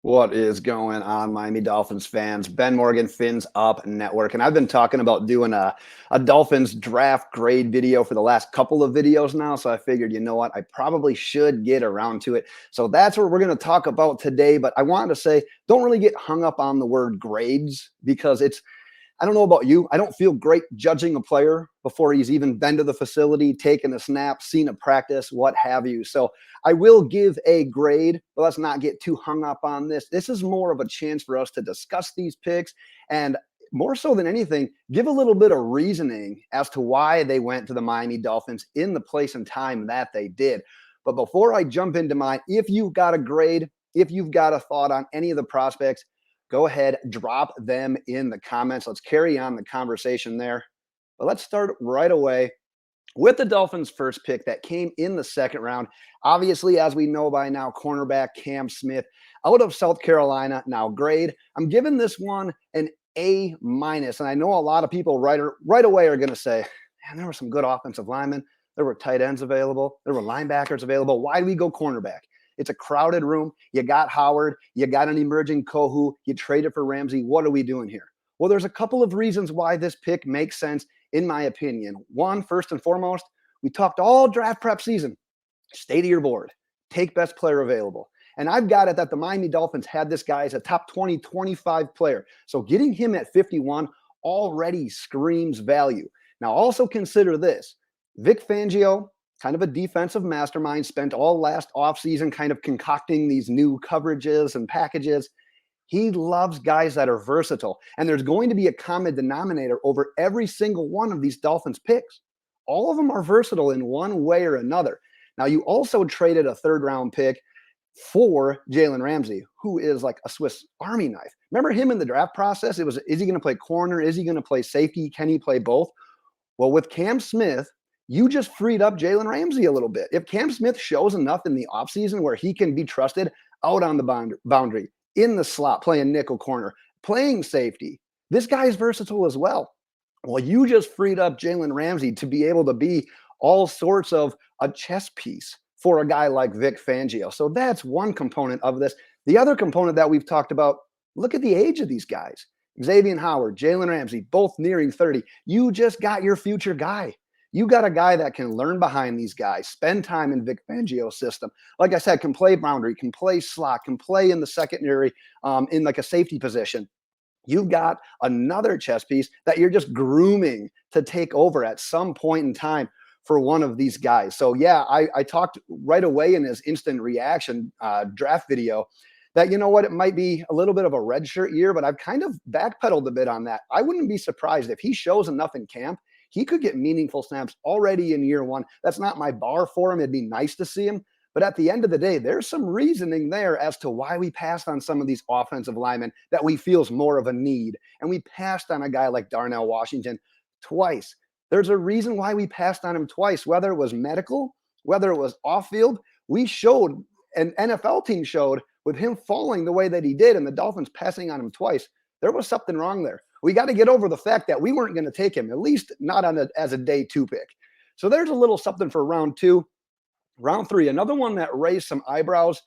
What is going on, Miami Dolphins fans? Ben Morgan, Fins Up Network. And I've been talking about doing a Dolphins draft grade video for the last couple of videos now. So I figured, you know what? I probably should get around to it. So that's what we're going to talk about today. But I wanted to say, don't really get hung up on the word grades because I don't know about you. I don't feel great judging a player before he's even been to the facility, taken a snap, seen a practice, what have you. So I will give a grade, but let's not get too hung up on this. This is more of a chance for us to discuss these picks and more so than anything, give a little bit of reasoning as to why they went to the Miami Dolphins in the place and time that they did. But before I jump into mine, if you've got a grade, if you've got a thought on any of the prospects, go ahead, drop them in the comments. Let's carry on the conversation there. But let's start right away with the Dolphins' first pick that came in the second round. Obviously, as we know by now, cornerback Cam Smith out of South Carolina. Now, grade, I'm giving this one an A minus. And I know a lot of people right away are going to say, man, there were some good offensive linemen. There were tight ends available. There were linebackers available. Why do we go cornerback? It's a crowded room. You got Howard. You got an emerging Kohou. You traded for Ramsey. What are we doing here? Well, there's a couple of reasons why this pick makes sense, in my opinion. One, first and foremost, we talked all draft prep season. Stay to your board. Take best player available. And I've got it that the Miami Dolphins had this guy as a top 20, 25 player. So getting him at 51 already screams value. Now, also consider this. Vic Fangio, kind of a defensive mastermind, spent all last offseason kind of concocting these new coverages and packages. He loves guys that are versatile. And there's going to be a common denominator over every single one of these Dolphins picks. All of them are versatile in one way or another. Now, you also traded a third round pick for Jalen Ramsey, who is like a Swiss Army knife. Remember him in the draft process? It was, is he going to play corner? Is he going to play safety? Can he play both? Well, with Cam Smith, you just freed up Jalen Ramsey a little bit. If Cam Smith shows enough in the offseason where he can be trusted out on the boundary, in the slot, playing nickel corner, playing safety, this guy is versatile as well. Well, you just freed up Jalen Ramsey to be able to be all sorts of a chess piece for a guy like Vic Fangio. So that's one component of this. The other component that we've talked about, look at the age of these guys. Xavien Howard, Jalen Ramsey, both nearing 30. You just got your future guy. You got a guy that can learn behind these guys, spend time in Vic Fangio's system. Like I said, can play boundary, can play slot, can play in the secondary in like a safety position. You've got another chess piece that you're just grooming to take over at some point in time for one of these guys. So yeah, I talked right away in his instant reaction draft video that, you know what, it might be a little bit of a redshirt year, but I've kind of backpedaled a bit on that. I wouldn't be surprised if he shows enough in camp. He could get meaningful snaps already in year one. That's not my bar for him. It'd be nice to see him. But at the end of the day, there's some reasoning there as to why we passed on some of these offensive linemen that we feel is more of a need. And we passed on a guy like Darnell Washington twice. There's a reason why we passed on him twice, whether it was medical, whether it was off field. We showed, an NFL team showed, with him falling the way that he did and the Dolphins passing on him twice, there was something wrong there. We got to get over the fact that we weren't going to take him, at least not as a day 2 pick. So there's a little something for round 2. Round 3, another one that raised some eyebrows,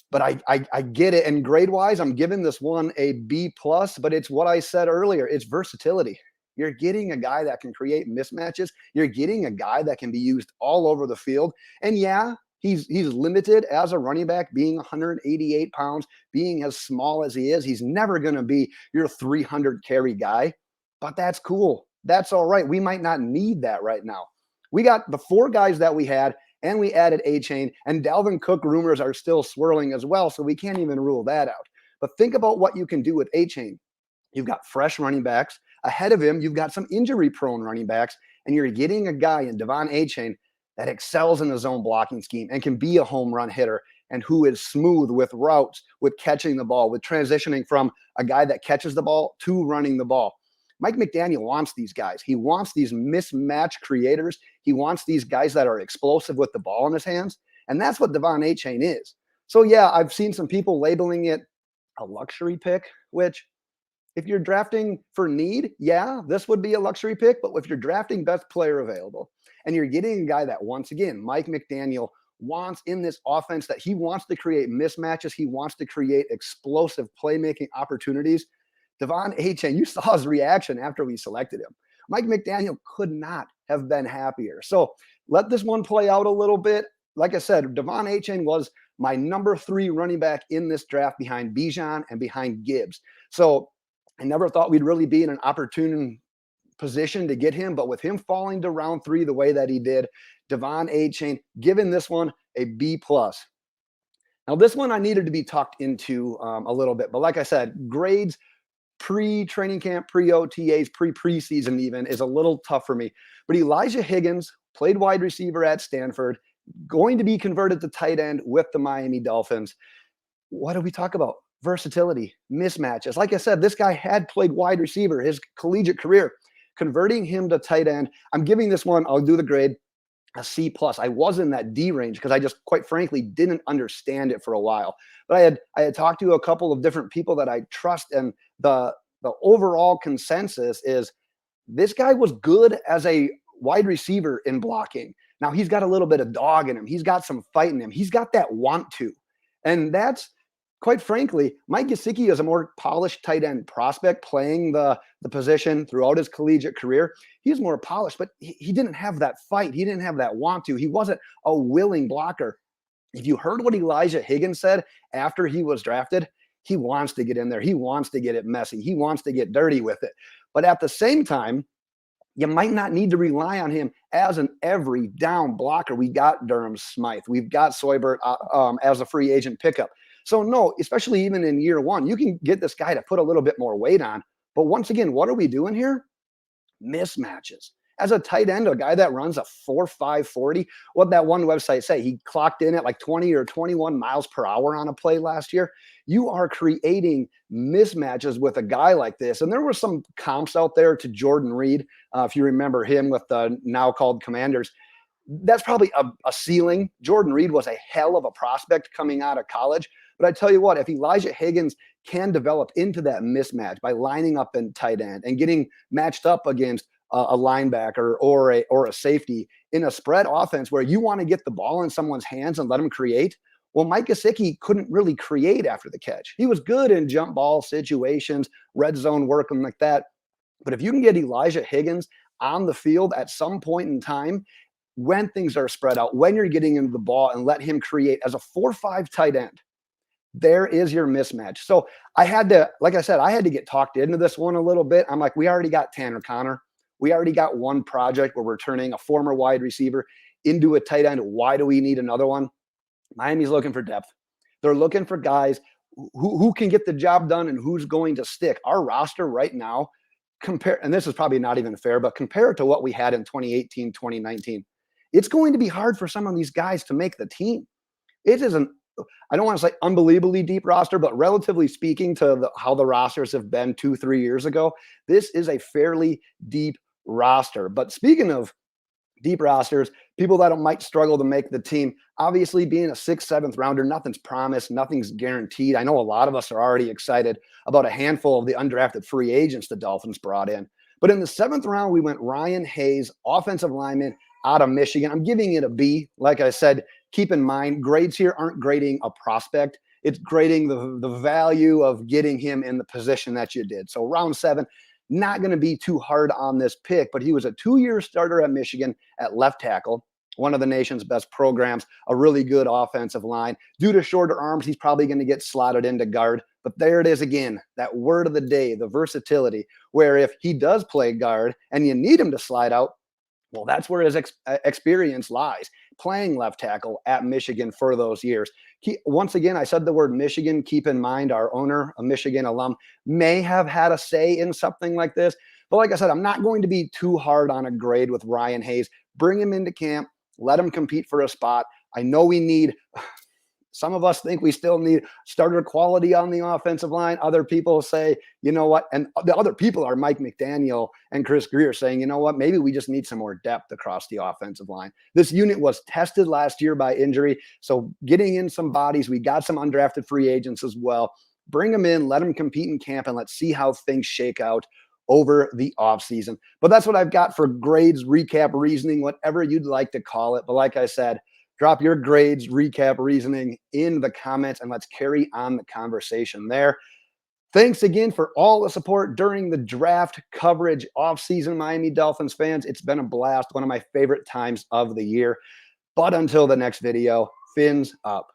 but I get it. And grade-wise, I'm giving this one a B+, but it's what I said earlier. It's versatility. You're getting a guy that can create mismatches. You're getting a guy that can be used all over the field. And yeah, he's limited as a running back, being 188 pounds, being as small as he is. He's never going to be your 300 carry guy, but that's cool. That's all right. We might not need that right now. We got the 4 guys that we had, and we added Achane, and Dalvin Cook rumors are still swirling as well, so we can't even rule that out. But think about what you can do with Achane. You've got fresh running backs. Ahead of him, you've got some injury-prone running backs, and you're getting a guy in Devon Achane that excels in the zone blocking scheme and can be a home run hitter and who is smooth with routes, with catching the ball, with transitioning from a guy that catches the ball to running the ball. Mike McDaniel wants these guys. He wants these mismatch creators. He wants these guys that are explosive with the ball in his hands. And that's what Devon Achane is. So yeah, I've seen some people labeling it a luxury pick, which if you're drafting for need, yeah, this would be a luxury pick. But if you're drafting best player available and you're getting a guy that, once again, Mike McDaniel wants in this offense, that he wants to create mismatches. He wants to create explosive playmaking opportunities. Devon Achane, you saw his reaction after we selected him. Mike McDaniel could not have been happier. So let this one play out a little bit. Like I said, Devon Achane was my number 3 running back in this draft behind Bijan and behind Gibbs. So I never thought we'd really be in an opportune position to get him, but with him falling to round 3 the way that he did, Devon Achane, giving this one a B+. Now, this one I needed to be tucked into a little bit, but like I said, grades pre-training camp, pre-OTAs, pre-preseason even is a little tough for me. But Elijah Higgins played wide receiver at Stanford, going to be converted to tight end with the Miami Dolphins. What do we talk about? Versatility, mismatches. Like I said, this guy had played wide receiver his collegiate career. Converting him to tight end, I'm giving this one, I'll do the grade, a C+. I was in that D range because I just, quite frankly, didn't understand it for a while. But I had talked to a couple of different people that I trust, and the overall consensus is this guy was good as a wide receiver in blocking. Now, he's got a little bit of dog in him. He's got some fight in him. He's got that want to. And that's, quite frankly, Mike Gesicki is a more polished tight end prospect playing the position throughout his collegiate career. He's more polished, but he didn't have that fight. He didn't have that want to. He wasn't a willing blocker. If you heard what Elijah Higgins said after he was drafted, he wants to get in there. He wants to get it messy. He wants to get dirty with it. But at the same time, you might not need to rely on him as an every down blocker. We got Durham Smythe. We've got Soybert as a free agent pickup. So no, especially even in year 1, you can get this guy to put a little bit more weight on. But once again, what are we doing here? Mismatches. As a tight end, a guy that runs a 4.5 40, what that one website say, he clocked in at like 20 or 21 miles per hour on a play last year. You are creating mismatches with a guy like this. And there were some comps out there to Jordan Reed, if you remember him with the now called Commanders. That's probably a ceiling. Jordan Reed was a hell of a prospect coming out of college. But I tell you what, if Elijah Higgins can develop into that mismatch by lining up in tight end and getting matched up against a linebacker or a safety in a spread offense where you want to get the ball in someone's hands and let them create, well, Mike Gesicki couldn't really create after the catch. He was good in jump ball situations, red zone work, and like that. But if you can get Elijah Higgins on the field at some point in time, when things are spread out, when you're getting into the ball and let him create as a 4.5 tight end, there is your mismatch. So I had to, like I said, I had to get talked into this one a little bit. I'm like, we already got Tanner Connor. We already got one project where we're turning a former wide receiver into a tight end. Why do we need another one? Miami's looking for depth. They're looking for guys who can get the job done and who's going to stick. Our roster right now, and this is probably not even fair, but compared to what we had in 2018, 2019, it's going to be hard for some of these guys to make the team. It isn't, I don't want to say unbelievably deep roster, but relatively speaking to how the rosters have been 2-3 years ago, this is a fairly deep roster. But speaking of deep rosters, people that might struggle to make the team, obviously being a 6th, 7th rounder, nothing's promised, nothing's guaranteed. I know a lot of us are already excited about a handful of the undrafted free agents the Dolphins brought in. But in the 7th round, we went Ryan Hayes, offensive lineman out of Michigan. I'm giving it a B. Like I said, keep in mind, grades here aren't grading a prospect. It's grading the value of getting him in the position that you did. So round 7, not going to be too hard on this pick, but he was a 2-year starter at Michigan at left tackle, one of the nation's best programs, a really good offensive line. Due to shorter arms, he's probably going to get slotted into guard. But there it is again, that word of the day, the versatility, where if he does play guard and you need him to slide out, well, that's where his experience lies, playing left tackle at Michigan for those years. Once again, I said the word Michigan. Keep in mind, our owner, a Michigan alum, may have had a say in something like this. But like I said, I'm not going to be too hard on a grade with Ryan Hayes. Bring him into camp. Let him compete for a spot. I know we need – some of us think we still need starter quality on the offensive line. Other people say, you know what? And the other people are Mike McDaniel and Chris Grier saying, you know what? Maybe we just need some more depth across the offensive line. This unit was tested last year by injury. So getting in some bodies, we got some undrafted free agents as well. Bring them in, let them compete in camp, and let's see how things shake out over the offseason. But that's what I've got for grades, recap, reasoning, whatever you'd like to call it. But like I said, Drop your grades, recap, reasoning in the comments, and let's carry on the conversation there. Thanks again for all the support during the draft coverage offseason, Miami Dolphins fans. It's been a blast, one of my favorite times of the year. But until the next video, fins up.